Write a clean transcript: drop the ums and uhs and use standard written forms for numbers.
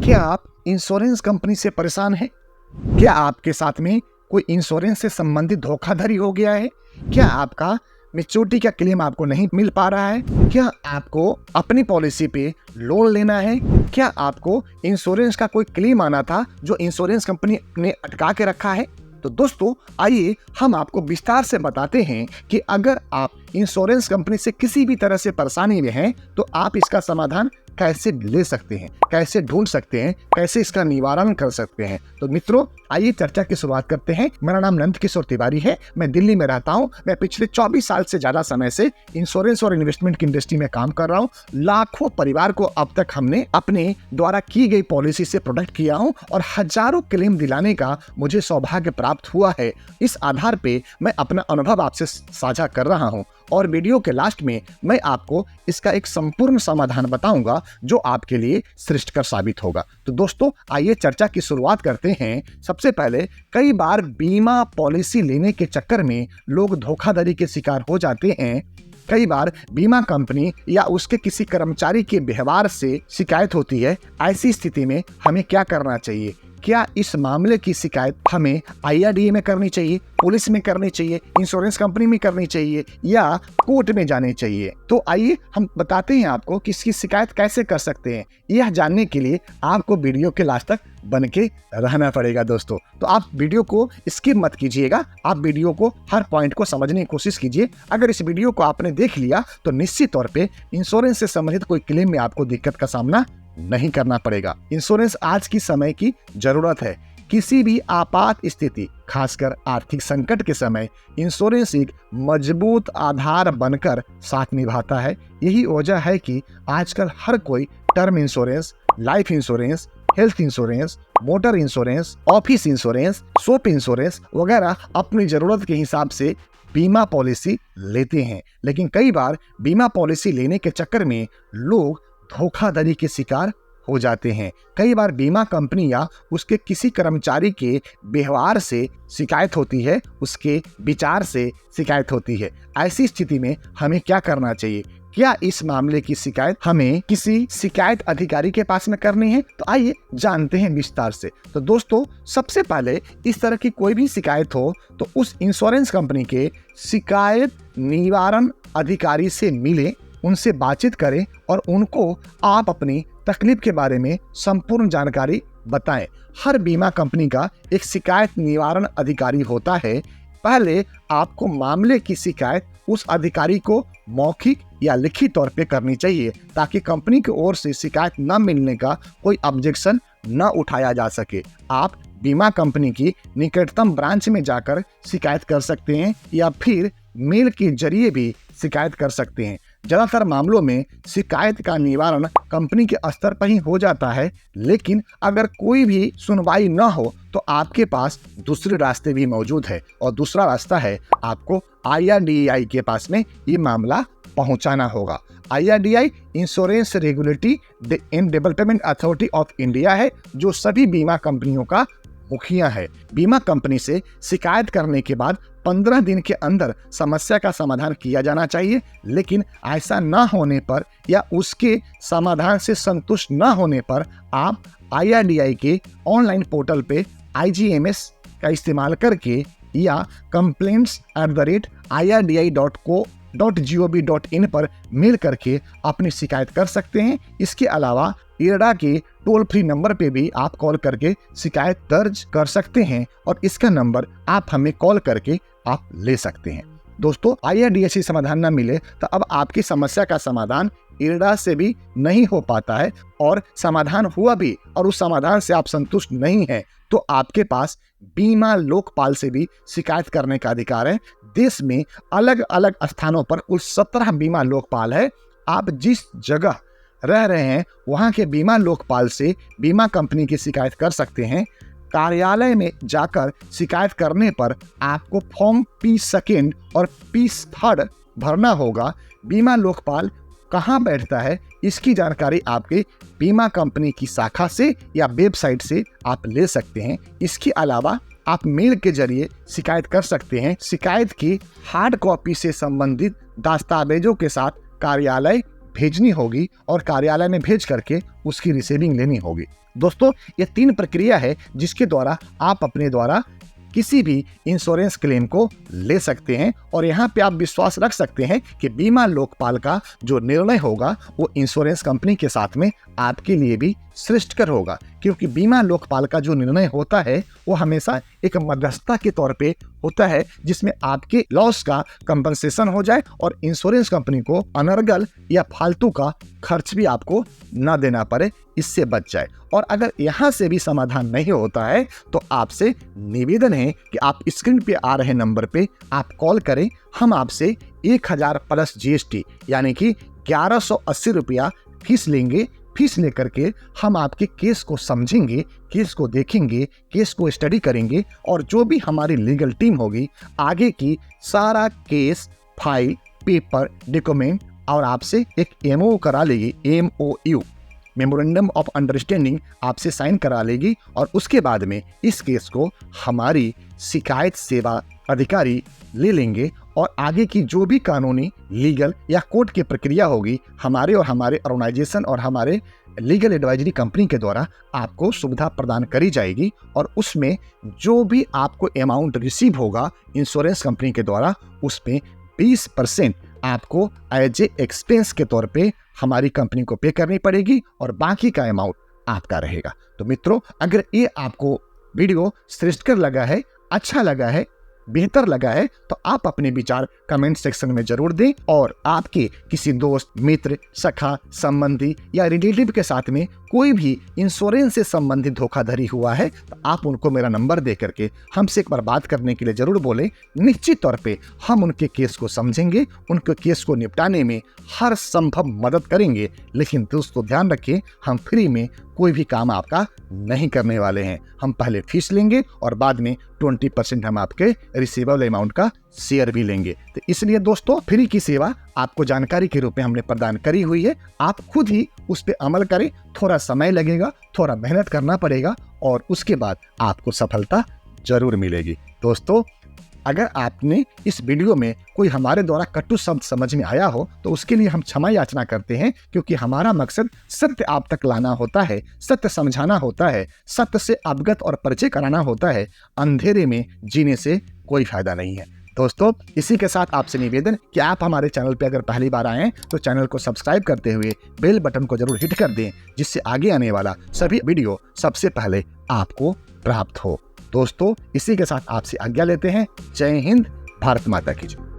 क्या आप insurance company से परेशान हैं? क्या आपके साथ में कोई इंश्योरेंस से संबंधित धोखाधड़ी हो गया है? क्या आपका मैच्योरिटी का क्लेम आपको नहीं मिल पा रहा है? क्या आपको अपनी पॉलिसी पे लोन लेना है? क्या आपको इंश्योरेंस का कोई क्लेम आना था जो इंश्योरेंस कंपनी ने अटका के रखा है? तो दोस्तों आइए हम आपको विस्तार से बताते हैं कि अगर आप इंश्योरेंस कंपनी से किसी भी तरह से परेशानी में हैं तो आप इसका समाधान कैसे ले सकते हैं, कैसे ढूंढ सकते हैं, कैसे इसका निवारण कर सकते हैं। तो मित्रों आइए चर्चा की शुरुआत करते हैं। मेरा नाम नंद किशोर तिवारी है, मैं दिल्ली में रहता हूं। मैं पिछले 24 साल से ज्यादा समय से इंश्योरेंस और इन्वेस्टमेंट की इंडस्ट्री में काम कर रहा हूं। लाखों परिवार को अब तक हमने अपने द्वारा की गई पॉलिसी से प्रोटेक्ट किया हूं और हजारों क्लेम दिलाने का मुझे सौभाग्य प्राप्त हुआ है। इस आधार पे मैं अपना अनुभव आपसे साझा कर रहा हूं और वीडियो के लास्ट में मैं आपको इसका एक संपूर्ण समाधान बताऊंगा जो आपके लिए श्रेष्ठकर साबित होगा। तो दोस्तों आइए चर्चा की शुरुआत करते हैं। सबसे पहले कई बार बीमा पॉलिसी लेने के चक्कर में लोग धोखाधड़ी के शिकार हो जाते हैं। कई बार बीमा कंपनी या उसके किसी कर्मचारी के व्यवहार से शिकायत होती है। ऐसी स्थिति में हमें क्या करना चाहिए? क्या इस मामले की शिकायत हमें IRDA में करनी चाहिए, पुलिस में करनी चाहिए, इंश्योरेंस कंपनी में करनी चाहिए या कोर्ट में जानी चाहिए? तो आइए हम बताते हैं आपको कि इसकी शिकायत कैसे कर सकते हैं। यह जानने के लिए आपको वीडियो के लास्ट तक बन के रहना पड़ेगा दोस्तों। तो आप वीडियो को स्किप मत कीजिएगा, आप वीडियो को हर पॉइंट को समझने की कोशिश कीजिए। अगर इस वीडियो को आपने देख लिया तो निश्चित तौर पे इंश्योरेंस से संबंधित कोई क्लेम में आपको दिक्कत का सामना नहीं करना पड़ेगा। इंश्योरेंस आज की समय की जरूरत है। किसी भी आपात स्थिति, खासकर आर्थिक संकट के समय इंश्योरेंस एक मजबूत आधार बनकर साथ निभाता है। यही वजह है कि आजकल हर कोई term insurance, life insurance, health insurance, motor insurance, office insurance, shop insurance वगैरह अपनी जरूरत के हिसाब से बीमा पॉलिसी लेते हैं। लेकिन कई बार बीमा पॉलिसी लेने के चक्कर में लोग धोखाधड़ी के शिकार हो जाते हैं। कई बार बीमा कंपनी या उसके किसी कर्मचारी के व्यवहार से शिकायत होती है, उसके विचार से शिकायत होती है। ऐसी स्थिति में हमें क्या करना चाहिए? क्या इस मामले की शिकायत हमें किसी शिकायत अधिकारी के पास में करनी है? तो आइए जानते हैं विस्तार से। तो दोस्तों सबसे पहले इस तरह की कोई भी शिकायत हो तो उस इंश्योरेंस कंपनी के शिकायत निवारण अधिकारी से मिलें, उनसे बातचीत करें और उनको आप अपनी तकलीफ के बारे में संपूर्ण जानकारी बताएं। हर बीमा कंपनी का एक शिकायत निवारण अधिकारी होता है। पहले आपको मामले की शिकायत उस अधिकारी को मौखिक या लिखित तौर पे करनी चाहिए ताकि कंपनी की ओर से शिकायत न मिलने का कोई ऑब्जेक्शन न उठाया जा सके। आप बीमा कंपनी की निकटतम ब्रांच में जाकर शिकायत कर सकते हैं या फिर मेल के जरिए भी शिकायत कर सकते हैं। ज्यादातर मामलों में शिकायत का निवारण कंपनी के स्तर पर ही हो जाता है, लेकिन अगर कोई भी सुनवाई न हो तो आपके पास दूसरे रास्ते भी मौजूद है और दूसरा रास्ता है आपको IRDAI के पास में ये मामला पहुंचाना होगा। IRDAI insurance regulatory and development authority of India है जो सभी बीमा कंपनियों का मुखिया है। बीमा कंपनी से शिकायत करने के बाद 15 दिन के अंदर समस्या का समाधान किया जाना चाहिए, लेकिन ऐसा न होने पर या उसके समाधान से संतुष्ट न होने पर आप IRDAI के ऑनलाइन पोर्टल पे IGMS का इस्तेमाल करके या complaints@irdai.gov.in पर मेल करके अपनी शिकायत कर सकते हैं। इसके अलावा IRDA के टोल फ्री नंबर पे भी आप कॉल करके शिकायत दर्ज कर सकते हैं और इसका नंबर आप हमें कॉल करके आप ले सकते हैं। दोस्तों IRDA से समाधान न मिले तो अब आपकी समस्या का समाधान IRDA से भी नहीं हो पाता है और समाधान हुआ भी और उस समाधान से आप संतुष्ट नहीं हैं तो आपके पास बीमा लोकपाल से भी शिकायत करने का अधिकार है। देश में अलग अलग स्थानों पर कुल 17 बीमा लोकपाल है। आप जिस जगह रह रहे हैं वहां के बीमा लोकपाल से बीमा कंपनी की शिकायत कर सकते हैं। कार्यालय में जाकर शिकायत करने पर आपको फॉर्म P2 और P3 भरना होगा। बीमा लोकपाल कहाँ बैठता है इसकी जानकारी आपके बीमा कंपनी की शाखा से या वेबसाइट से आप ले सकते हैं। इसके अलावा आप मेल के जरिए शिकायत कर सकते हैं। शिकायत की हार्ड कॉपी से संबंधित दस्तावेजों के साथ कार्यालय भेजनी होगी और कार्यालय में भेज करके उसकी रिसीविंग लेनी होगी। दोस्तों, ये 3 प्रक्रिया है जिसके द्वारा आप अपने द्वारा किसी भी इंश्योरेंस क्लेम को ले सकते हैं। और यहाँ पे आप विश्वास रख सकते हैं कि बीमा लोकपाल का जो निर्णय होगा वो इंश्योरेंस कंपनी के साथ में आपके लिए भी श्रेष्ठकर होगा, क्योंकि बीमा लोकपाल का जो निर्णय होता है वो हमेशा एक मध्यस्थता के तौर पे होता है, जिसमें आपके लॉस का कंपनसेशन हो जाए और इंश्योरेंस कंपनी को अनर्गल या फालतू का खर्च भी आपको न देना पड़े, इससे बच जाए। और अगर यहाँ से भी समाधान नहीं होता है तो आपसे निवेदन है कि आप स्क्रीन पे आ रहे नंबर पे आप कॉल करें। हम आपसे 1000 प्लस GST यानी कि 1180 रुपया फीस लेंगे। फीस लेकर के हम आपके केस को समझेंगे, केस को देखेंगे, केस को स्टडी करेंगे और जो भी हमारी लीगल टीम होगी आगे की सारा केस, फाइल, पेपर, डॉक्यूमेंट और आपसे एक MOU करा लेगी। MOU मेमोरेंडम ऑफ अंडरस्टैंडिंग आपसे साइन करा लेगी और उसके बाद में इस केस को हमारी शिकायत सेवा अधिकारी ले लेंगे और आगे की जो भी कानूनी, लीगल या कोर्ट की प्रक्रिया होगी हमारे और हमारे ऑर्गेनाइजेशन और हमारे लीगल एडवाइजरी कंपनी के द्वारा आपको सुविधा प्रदान करी जाएगी। और उसमें जो भी आपको अमाउंट रिसीव होगा इंश्योरेंस कंपनी के द्वारा उसमें 20% आपको एज ए एक्सपेंस के तौर पे हमारी कंपनी को पे करनी पड़ेगी और बाकी का अमाउंट आपका रहेगा। तो मित्रों, अगर ये आपको वीडियो श्रेष्ठकर लगा है, अच्छा लगा है, बेहतर लगा है तो आप अपने विचार कमेंट सेक्शन में जरूर दें। और आपके किसी दोस्त, मित्र, सखा, संबंधी या रिलेटिव के साथ में कोई भी इंश्योरेंस से संबंधित धोखाधड़ी हुआ है तो आप उनको मेरा नंबर दे करके हमसे एक बार बात करने के लिए जरूर बोलें। निश्चित तौर पे हम उनके केस को समझेंगे, उनके केस को निपटाने में हर संभव मदद करेंगे। लेकिन दोस्तों ध्यान रखिए, हम फ्री में कोई भी काम आपका नहीं करने वाले हैं। हम पहले फीस लेंगे और बाद में 20% हम आपके रिसीवेबल अमाउंट का शेयर भी लेंगे। तो इसलिए दोस्तों, फ्री की सेवा आपको जानकारी के रूप में हमने प्रदान करी हुई है। आप खुद ही उस पर अमल करें। थोड़ा समय लगेगा, थोड़ा मेहनत करना पड़ेगा और उसके बाद आपको सफलता जरूर मिलेगी। दोस्तों, अगर आपने इस वीडियो में कोई हमारे द्वारा कटु शब्द समझ में आया हो तो उसके लिए हम क्षमा याचना करते हैं, क्योंकि हमारा मकसद सत्य आप तक लाना होता है, सत्य समझाना होता है, सत्य से अवगत और परिचय कराना होता है। अंधेरे में जीने से कोई फायदा नहीं है। दोस्तों, इसी के साथ आपसे निवेदन कि आप हमारे चैनल पे अगर पहली बार आए हैं तो चैनल को सब्सक्राइब करते हुए बेल बटन को जरूर हिट कर दें, जिससे आगे आने वाला सभी वीडियो सबसे पहले आपको प्राप्त हो। दोस्तों, इसी के साथ आपसे आज्ञा लेते हैं। जय हिंद, भारत माता की जय।